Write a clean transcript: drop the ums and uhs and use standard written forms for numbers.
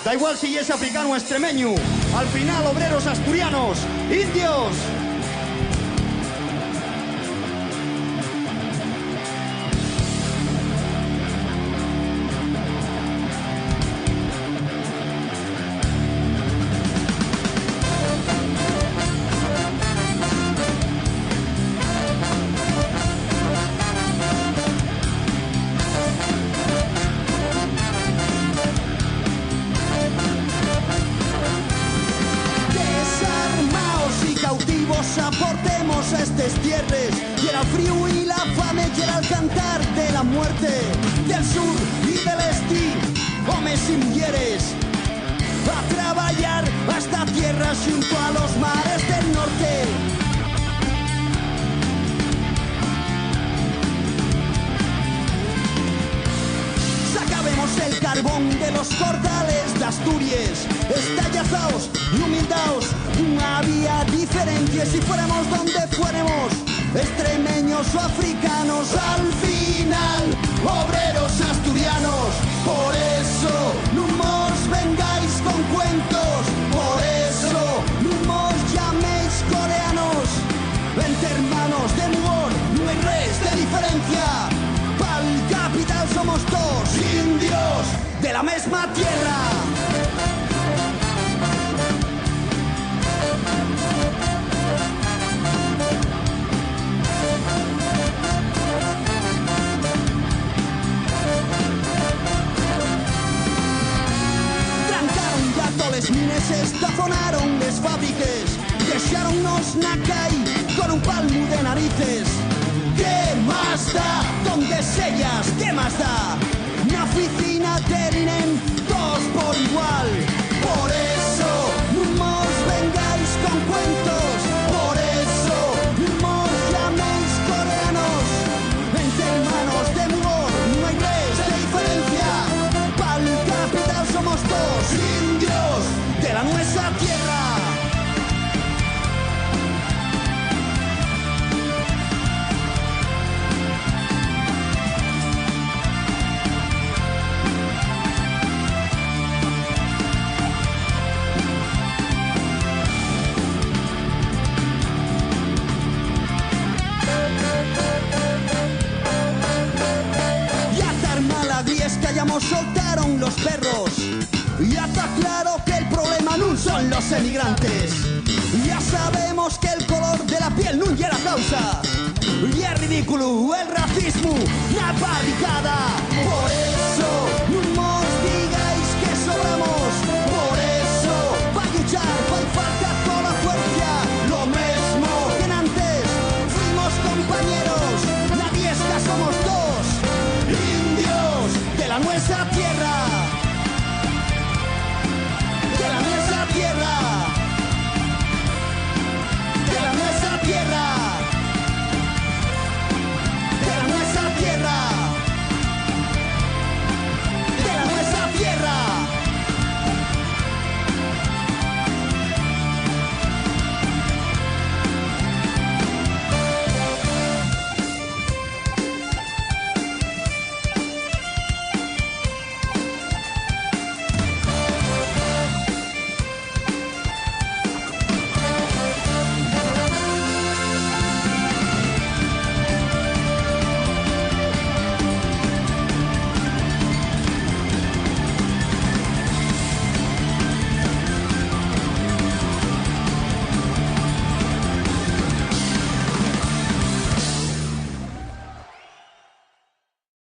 Da igual si es africano o extremeño. Al final, obreros asturianos, indios. Aportemos a estes tierres, y era el frío y la fame, y era el cantar de la muerte, del sur y del este, hombres y mujeres, a trabajar hasta tierra junto a los mares del norte. Sacabemos el carbón de los cordales de Asturias, estallazaos y humildaos, no había diferencias si fuéramos donde fuéramos, extremeños o africanos, al final, obreros asturianos. Por eso no os vengáis con cuentos, por eso no os llaméis coreanos, entre hermanos de muor no hay res de diferencia, pa'l capital somos todos indios de la misma tierra. Les mines estazonaron les fábricas, dejaronnos na calle con un palmo de narices. ¿Qué más da? ¿Dónde sellas? ¿Qué más da? Na oficina terinen todos por igual. Por eso no os vengáis con cuentos, por eso no os llaméis coreanos, entre hermanos de mugor no hay res de diferencia, pa'l capital somos todos indios de la nuestra tierra. Ya nos soltaron los perros, ya está claro que el problema no son los emigrantes, ya sabemos que el color de la piel no era causa, y es ridículo el racismo, la barricada. Por eso no os digáis que sobramos, por eso para luchar fue falta toda la fuerza, lo mismo que antes, fuimos compañeros, la diestra somos dos, indios de la nuestra tierra.